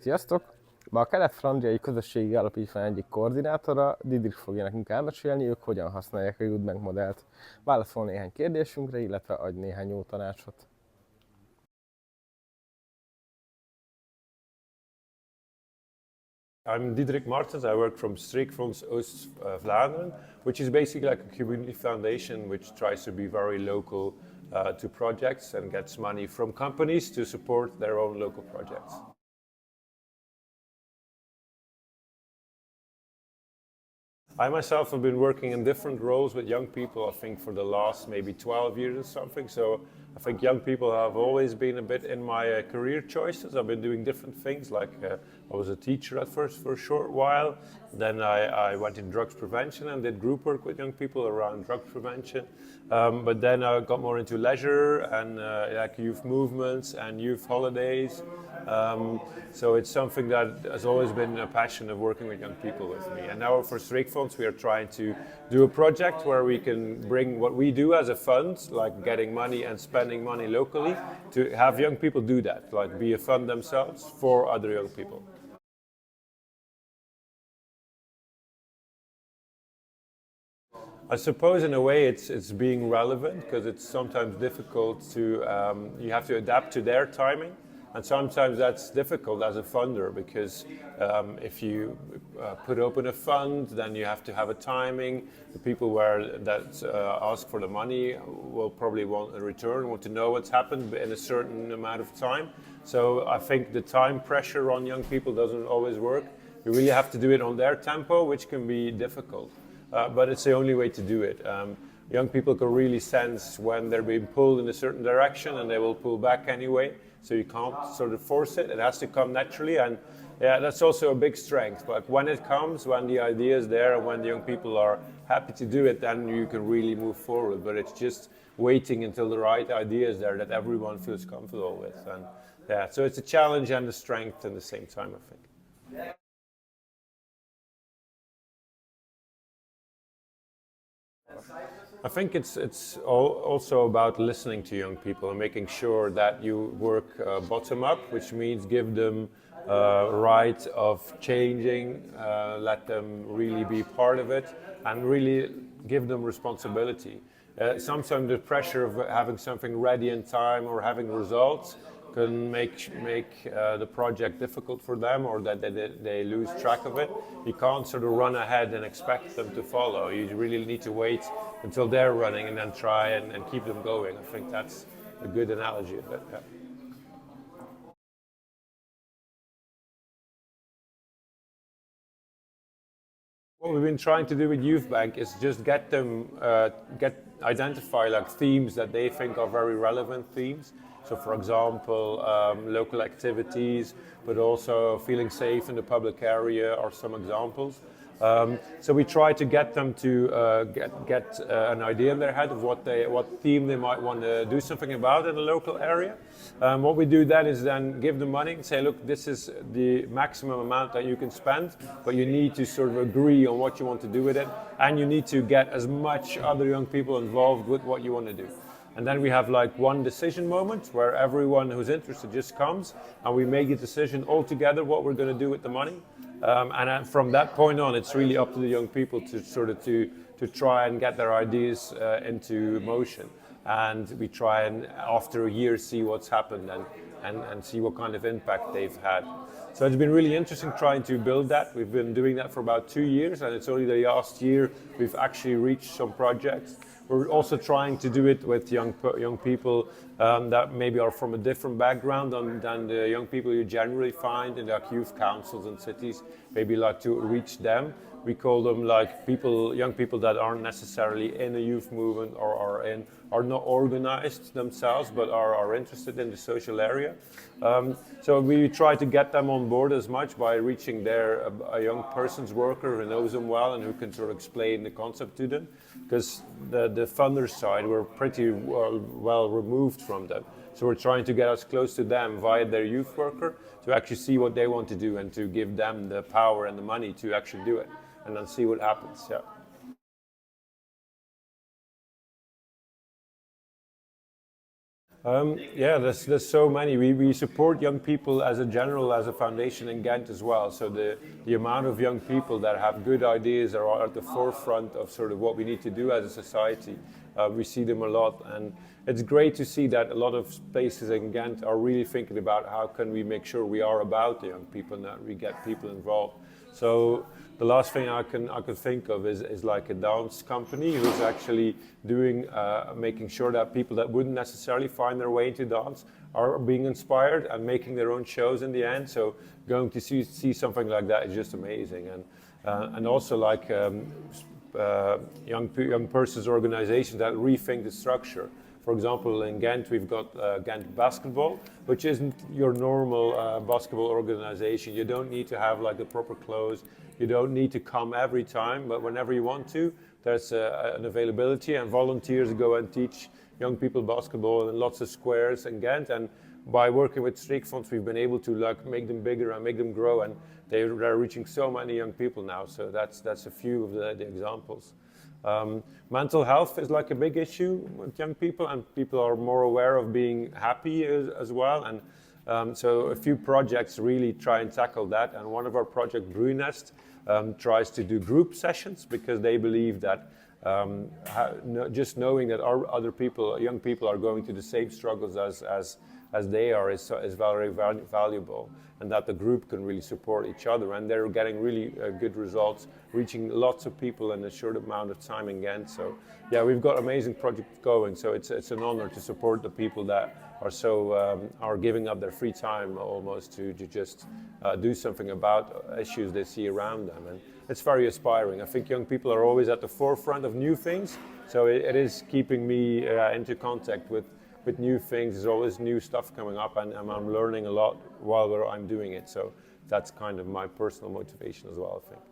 Sziasztok! Ma a Kelet-Flandriai Közösségi Alapítvány egyik koordinátora, Didrik fogja nekünk elmesélni, ők hogyan használják a YouthBank modellt. Válaszol néhány kérdésünkre, illetve adj néhány jó tanácsot. I'm Diederik Martens. I work from Streekfonds Oost-Vlaanderen, which is basically like a community foundation which tries to be very local to projects and gets money from companies to support their own local projects. I myself have been working in different roles with young people, I think for the last maybe 12 years or something. So I think young people have always been a bit in my career choices. I've been doing different things, like I was a teacher at first for a short while. Then I went in drugs prevention and did group work with young people around drugs prevention. But then I got more into leisure and like youth movements and youth holidays. So it's something that has always been a passion of working with young people with me. And now for Streekfonds, we are trying to do a project where we can bring what we do as a fund, like getting money and spending money locally, to have young people do that, like be a fund themselves for other young people. I suppose in a way it's being relevant because it's sometimes difficult to, you have to adapt to their timing. And sometimes that's difficult as a funder because if you put open a fund, then you have to have a timing. The people that ask for the money will probably want a return, want to know what's happened in a certain amount of time. So I think the time pressure on young people doesn't always work. You really have to do it on their tempo, which can be difficult. But it's the only way to do it. Young people can really sense when they're being pulled in a certain direction and they will pull back anyway. So you can't sort of force it, it has to come naturally. And yeah, that's also a big strength. Like when it comes, when the idea is there and when the young people are happy to do it, then you can really move forward. But it's just waiting until the right idea is there that everyone feels comfortable with. And yeah, so it's a challenge and a strength at the same time, I think. I think it's also about listening to young people and making sure that you work bottom up, which means give them right of changing, let them really be part of it, and really give them responsibility. Sometimes the pressure of having something ready in time or having results can make the project difficult for them, or that they lose track of it. You can't sort of run ahead and expect them to follow. You really need to wait until they're running and then try and keep them going. I think that's a good analogy of it. Yeah. What we've been trying to do with YouthBank is just get them identify like themes that they think are very relevant themes. So, for example, local activities, but also feeling safe in the public area are some examples. So we try to get them to get an idea in their head of what theme they might want to do something about in the local area. What we do then is give them money and say, look, this is the maximum amount that you can spend, but you need to sort of agree on what you want to do with it, and you need to get as much other young people involved with what you want to do. And then we have like one decision moment where everyone who's interested just comes and we make a decision all together what we're going to do with the money. And from that point on, it's really up to the young people to sort of to try and get their ideas into motion. And we try and after a year see what's happened and see what kind of impact they've had. So it's been really interesting trying to build that. We've been doing that for about 2 years, and it's only the last year we've actually reached some projects. We're also trying to do it with young people that maybe are from a different background than the young people you generally find in like youth councils and cities. Maybe like to reach them. We call them like young people that aren't necessarily in a youth movement or are not organized themselves, but are interested in the social area. So we try to get them on board as much by reaching a young person's worker who knows them well and who can sort of explain the concept to them. Because the funders side, we're pretty well removed from them. So we're trying to get us close to them via their youth worker to actually see what they want to do and to give them the power and the money to actually do it, and then see what happens. Yeah. Yeah, there's so many. We support young people as a foundation in Ghent as well. So the amount of young people that have good ideas are at the forefront of sort of what we need to do as a society. We see them a lot, and it's great to see that a lot of places in Ghent are really thinking about how can we make sure we are about the young people and that we get people involved. So the last thing I can think of is like a dance company who's actually doing making sure that people that wouldn't necessarily find their way into dance are being inspired and making their own shows in the end. So going to see something like that is just amazing, and also like young persons organizations that rethink the structure. For example, in Ghent, we've got Ghent Basketball, which isn't your normal basketball organization. You don't need to have like the proper clothes. You don't need to come every time, but whenever you want to, there's an availability, and volunteers go and teach young people basketball in lots of squares in Ghent. And by working with Streekfonds, we've been able to like make them bigger and make them grow, and they're reaching so many young people now. So that's a few of the examples. Mental health is like a big issue with young people, and people are more aware of being happy as well. And so a few projects really try and tackle that. And one of our project, Brunest, tries to do group sessions because they believe that just knowing that our other people, young people, are going through the same struggles as they are is very valuable, and that the group can really support each other, and they're getting really good results, reaching lots of people in a short amount of time in Ghent. So yeah, we've got amazing projects going, so it's an honor to support the people that are giving up their free time almost to just do something about issues they see around them, and it's very inspiring. I think young people are always at the forefront of new things, so it is keeping me into contact with new things. There's always new stuff coming up, and I'm learning a lot while I'm doing it. So that's kind of my personal motivation as well, I think.